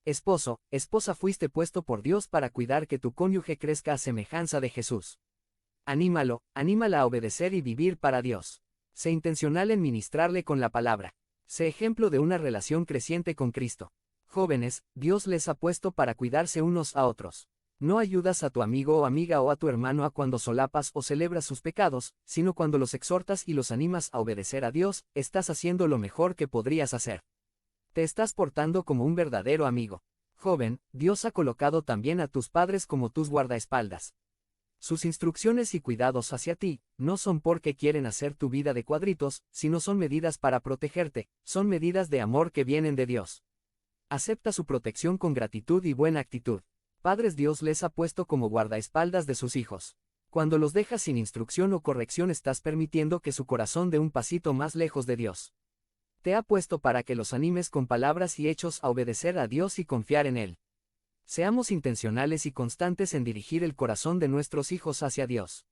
Esposo, esposa, fuiste puesto por Dios para cuidar que tu cónyuge crezca a semejanza de Jesús. Anímalo, anímala a obedecer y vivir para Dios. Sé intencional en ministrarle con la palabra. Sé ejemplo de una relación creciente con Cristo. Jóvenes, Dios les ha puesto para cuidarse unos a otros. No ayudas a tu amigo o amiga o a tu hermano a cuando solapas o celebras sus pecados, sino cuando los exhortas y los animas a obedecer a Dios, estás haciendo lo mejor que podrías hacer. Te estás portando como un verdadero amigo. Joven, Dios ha colocado también a tus padres como tus guardaespaldas. Sus instrucciones y cuidados hacia ti, no son porque quieren hacer tu vida de cuadritos, sino son medidas para protegerte, son medidas de amor que vienen de Dios. Acepta su protección con gratitud y buena actitud. Padres, Dios les ha puesto como guardaespaldas de sus hijos. Cuando los dejas sin instrucción o corrección estás permitiendo que su corazón dé un pasito más lejos de Dios. Te ha puesto para que los animes con palabras y hechos a obedecer a Dios y confiar en Él. Seamos intencionales y constantes en dirigir el corazón de nuestros hijos hacia Dios.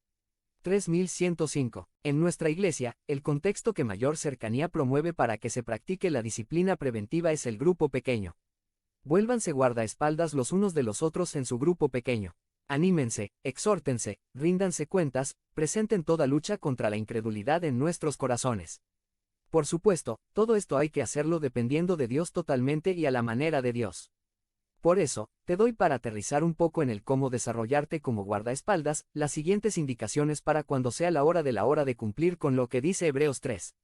3105. En nuestra iglesia, el contexto que mayor cercanía promueve para que se practique la disciplina preventiva es el grupo pequeño. Vuélvanse guardaespaldas los unos de los otros en su grupo pequeño. Anímense, exhórtense, ríndanse cuentas, presenten toda lucha contra la incredulidad en nuestros corazones. Por supuesto, todo esto hay que hacerlo dependiendo de Dios totalmente y a la manera de Dios. Por eso, te doy para aterrizar un poco en el cómo desarrollarte como guardaespaldas, las siguientes indicaciones para cuando sea la hora de cumplir con lo que dice Hebreos 3.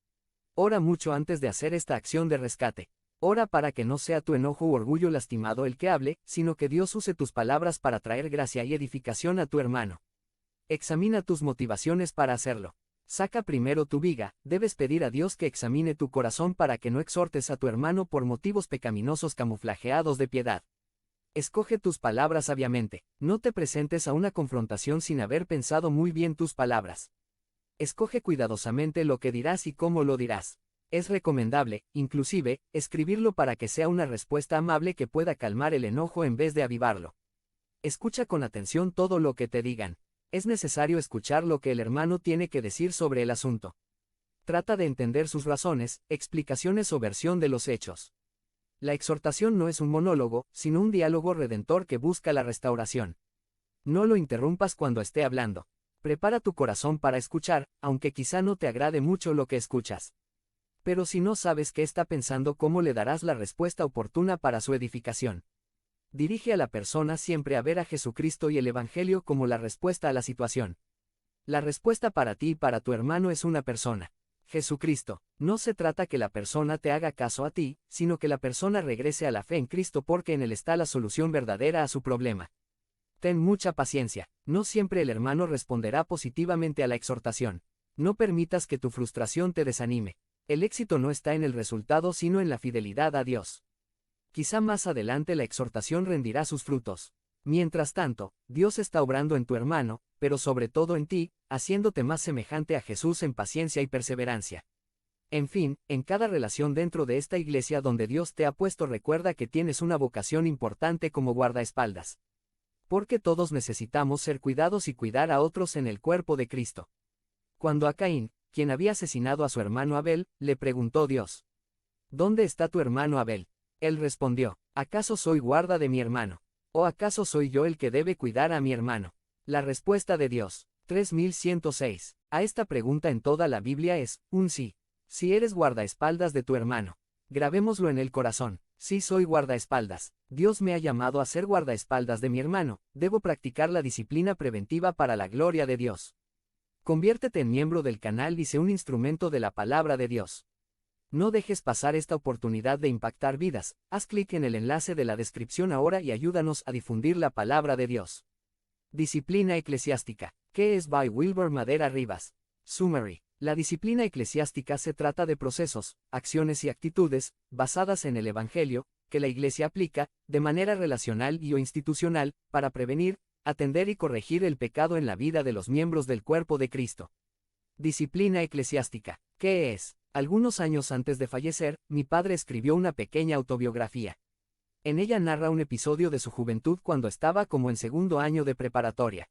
Ora mucho antes de hacer esta acción de rescate. Ora para que no sea tu enojo u orgullo lastimado el que hable, sino que Dios use tus palabras para traer gracia y edificación a tu hermano. Examina tus motivaciones para hacerlo. Saca primero tu viga, debes pedir a Dios que examine tu corazón para que no exhortes a tu hermano por motivos pecaminosos camuflajeados de piedad. Escoge tus palabras sabiamente, no te presentes a una confrontación sin haber pensado muy bien tus palabras. Escoge cuidadosamente lo que dirás y cómo lo dirás. Es recomendable, inclusive, escribirlo para que sea una respuesta amable que pueda calmar el enojo en vez de avivarlo. Escucha con atención todo lo que te digan. Es necesario escuchar lo que el hermano tiene que decir sobre el asunto. Trata de entender sus razones, explicaciones o versión de los hechos. La exhortación no es un monólogo, sino un diálogo redentor que busca la restauración. No lo interrumpas cuando esté hablando. Prepara tu corazón para escuchar, aunque quizá no te agrade mucho lo que escuchas. Pero si no sabes qué está pensando, ¿cómo le darás la respuesta oportuna para su edificación? Dirige a la persona siempre a ver a Jesucristo y el Evangelio como la respuesta a la situación. La respuesta para ti y para tu hermano es una persona. Jesucristo. No se trata que la persona te haga caso a ti, sino que la persona regrese a la fe en Cristo porque en Él está la solución verdadera a su problema. Ten mucha paciencia, no siempre el hermano responderá positivamente a la exhortación. No permitas que tu frustración te desanime. El éxito no está en el resultado sino en la fidelidad a Dios. Quizá más adelante la exhortación rendirá sus frutos. Mientras tanto, Dios está obrando en tu hermano, pero sobre todo en ti, haciéndote más semejante a Jesús en paciencia y perseverancia. En fin, en cada relación dentro de esta iglesia donde Dios te ha puesto recuerda que tienes una vocación importante como guardaespaldas. Porque todos necesitamos ser cuidados y cuidar a otros en el cuerpo de Cristo. Cuando a Caín, quien había asesinado a su hermano Abel, le preguntó Dios: ¿Dónde está tu hermano Abel? Él respondió: ¿acaso soy guarda de mi hermano? ¿O acaso soy yo el que debe cuidar a mi hermano? La respuesta de Dios, 3106, a esta pregunta en toda la Biblia es un sí. Si eres guardaespaldas de tu hermano, grabémoslo en el corazón. Sí, soy guardaespaldas. Dios me ha llamado a ser guardaespaldas de mi hermano. Debo practicar la disciplina preventiva para la gloria de Dios. Conviértete en miembro del canal y sé un instrumento de la palabra de Dios. No dejes pasar esta oportunidad de impactar vidas. Haz clic en el enlace de la descripción ahora y ayúdanos a difundir la palabra de Dios. Disciplina eclesiástica. ¿Qué es? By Wilbur Madera Rivas. Summary. La disciplina eclesiástica se trata de procesos, acciones y actitudes, basadas en el Evangelio, que la Iglesia aplica, de manera relacional y o institucional, para prevenir, atender y corregir el pecado en la vida de los miembros del cuerpo de Cristo. Disciplina eclesiástica. ¿Qué es? Algunos años antes de fallecer, mi padre escribió una pequeña autobiografía. En ella narra un episodio de su juventud cuando estaba como en segundo año de preparatoria.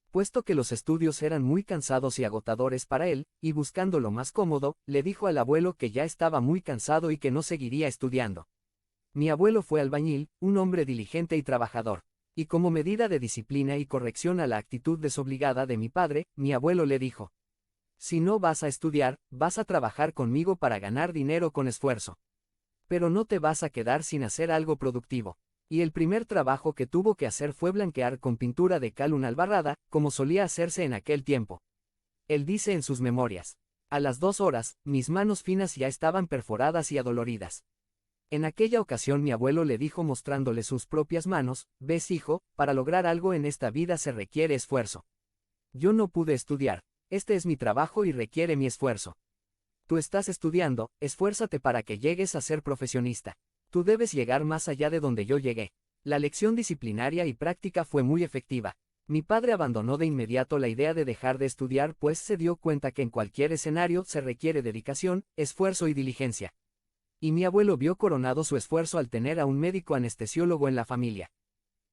Puesto que los estudios eran muy cansados y agotadores para él, y buscando lo más cómodo, le dijo al abuelo que ya estaba muy cansado y que no seguiría estudiando. Mi abuelo fue albañil, un hombre diligente y trabajador. Y como medida de disciplina y corrección a la actitud desobligada de mi padre, mi abuelo le dijo: si no vas a estudiar, vas a trabajar conmigo para ganar dinero con esfuerzo. Pero no te vas a quedar sin hacer algo productivo. Y el primer trabajo que tuvo que hacer fue blanquear con pintura de cal una albarrada, como solía hacerse en aquel tiempo. Él dice en sus memorias: a las 2 horas, mis manos finas ya estaban perforadas y adoloridas. En aquella ocasión mi abuelo le dijo mostrándole sus propias manos: ves hijo, para lograr algo en esta vida se requiere esfuerzo. Yo no pude estudiar. Este es mi trabajo y requiere mi esfuerzo. Tú estás estudiando, esfuérzate para que llegues a ser profesionista. Tú debes llegar más allá de donde yo llegué. La lección disciplinaria y práctica fue muy efectiva. Mi padre abandonó de inmediato la idea de dejar de estudiar, pues se dio cuenta que en cualquier escenario se requiere dedicación, esfuerzo y diligencia. Y mi abuelo vio coronado su esfuerzo al tener a un médico anestesiólogo en la familia.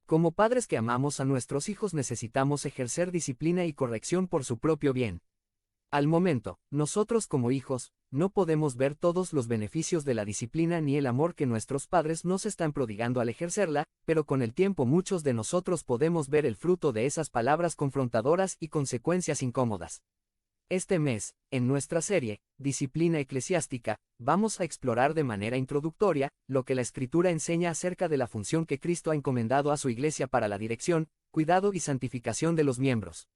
Como padres que amamos a nuestros hijos necesitamos ejercer disciplina y corrección por su propio bien. Al momento, nosotros como hijos, no podemos ver todos los beneficios de la disciplina ni el amor que nuestros padres nos están prodigando al ejercerla, pero con el tiempo muchos de nosotros podemos ver el fruto de esas palabras confrontadoras y consecuencias incómodas. Este mes, en nuestra serie, Disciplina Eclesiástica, vamos a explorar de manera introductoria lo que la Escritura enseña acerca de la función que Cristo ha encomendado a su Iglesia para la dirección, cuidado y santificación de los miembros.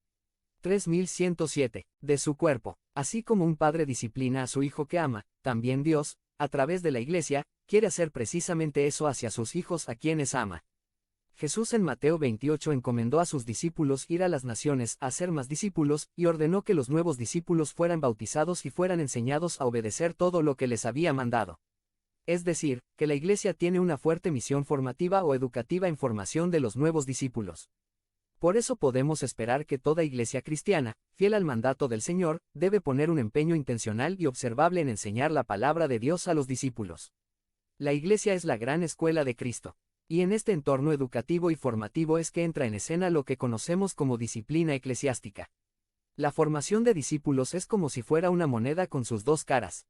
3107. De su cuerpo. Así como un padre disciplina a su hijo que ama, también Dios, a través de la Iglesia, quiere hacer precisamente eso hacia sus hijos a quienes ama. Jesús en Mateo 28 encomendó a sus discípulos ir a las naciones a hacer más discípulos, y ordenó que los nuevos discípulos fueran bautizados y fueran enseñados a obedecer todo lo que les había mandado. Es decir, que la Iglesia tiene una fuerte misión formativa o educativa en formación de los nuevos discípulos. Por eso podemos esperar que toda Iglesia cristiana, fiel al mandato del Señor, debe poner un empeño intencional y observable en enseñar la palabra de Dios a los discípulos. La Iglesia es la gran escuela de Cristo. Y en este entorno educativo y formativo es que entra en escena lo que conocemos como disciplina eclesiástica. La formación de discípulos es como si fuera una moneda con sus dos caras.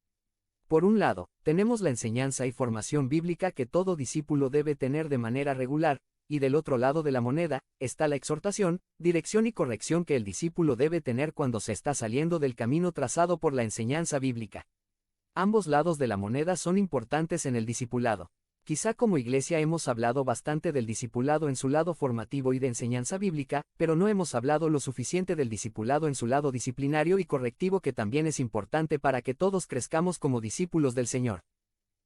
Por un lado, tenemos la enseñanza y formación bíblica que todo discípulo debe tener de manera regular, y del otro lado de la moneda, está la exhortación, dirección y corrección que el discípulo debe tener cuando se está saliendo del camino trazado por la enseñanza bíblica. Ambos lados de la moneda son importantes en el discipulado. Quizá como Iglesia hemos hablado bastante del discipulado en su lado formativo y de enseñanza bíblica, pero no hemos hablado lo suficiente del discipulado en su lado disciplinario y correctivo, que también es importante para que todos crezcamos como discípulos del Señor.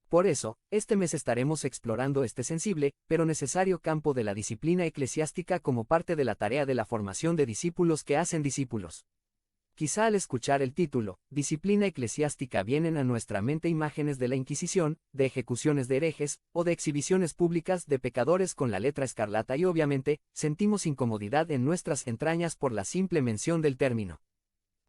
Por eso, este mes estaremos explorando este sensible, pero necesario campo de la disciplina eclesiástica como parte de la tarea de la formación de discípulos que hacen discípulos. Quizá al escuchar el título, Disciplina Eclesiástica, vienen a nuestra mente imágenes de la Inquisición, de ejecuciones de herejes, o de exhibiciones públicas de pecadores con la letra escarlata, y obviamente, sentimos incomodidad en nuestras entrañas por la simple mención del término.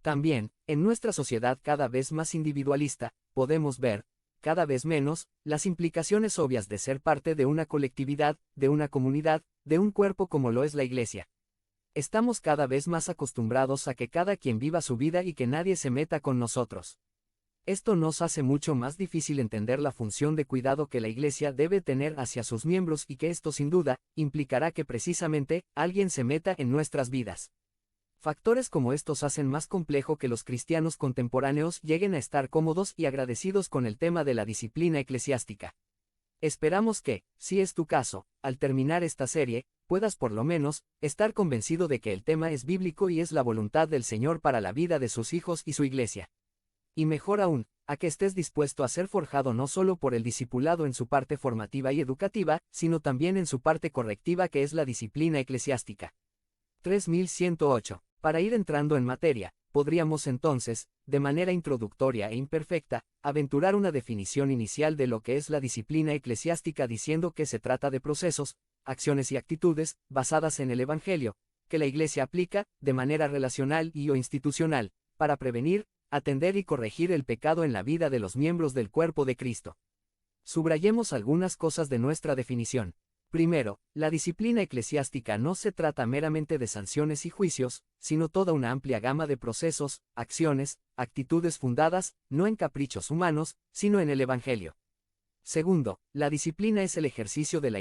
También, en nuestra sociedad cada vez más individualista, podemos ver, cada vez menos, las implicaciones obvias de ser parte de una colectividad, de una comunidad, de un cuerpo como lo es la Iglesia. Estamos cada vez más acostumbrados a que cada quien viva su vida y que nadie se meta con nosotros. Esto nos hace mucho más difícil entender la función de cuidado que la Iglesia debe tener hacia sus miembros, y que esto sin duda implicará que precisamente alguien se meta en nuestras vidas. Factores como estos hacen más complejo que los cristianos contemporáneos lleguen a estar cómodos y agradecidos con el tema de la disciplina eclesiástica. Esperamos que, si es tu caso, al terminar esta serie, puedas por lo menos estar convencido de que el tema es bíblico y es la voluntad del Señor para la vida de sus hijos y su Iglesia. Y mejor aún, a que estés dispuesto a ser forjado no solo por el discipulado en su parte formativa y educativa, sino también en su parte correctiva, que es la disciplina eclesiástica. 3108. Para ir entrando en materia, podríamos entonces, de manera introductoria e imperfecta, aventurar una definición inicial de lo que es la disciplina eclesiástica, diciendo que se trata de procesos, acciones y actitudes, basadas en el Evangelio, que la Iglesia aplica, de manera relacional y o institucional, para prevenir, atender y corregir el pecado en la vida de los miembros del cuerpo de Cristo. Subrayemos algunas cosas de nuestra definición. Primero, la disciplina eclesiástica no se trata meramente de sanciones y juicios, sino toda una amplia gama de procesos, acciones, actitudes fundadas, no en caprichos humanos, sino en el Evangelio. Segundo, la disciplina es el ejercicio de la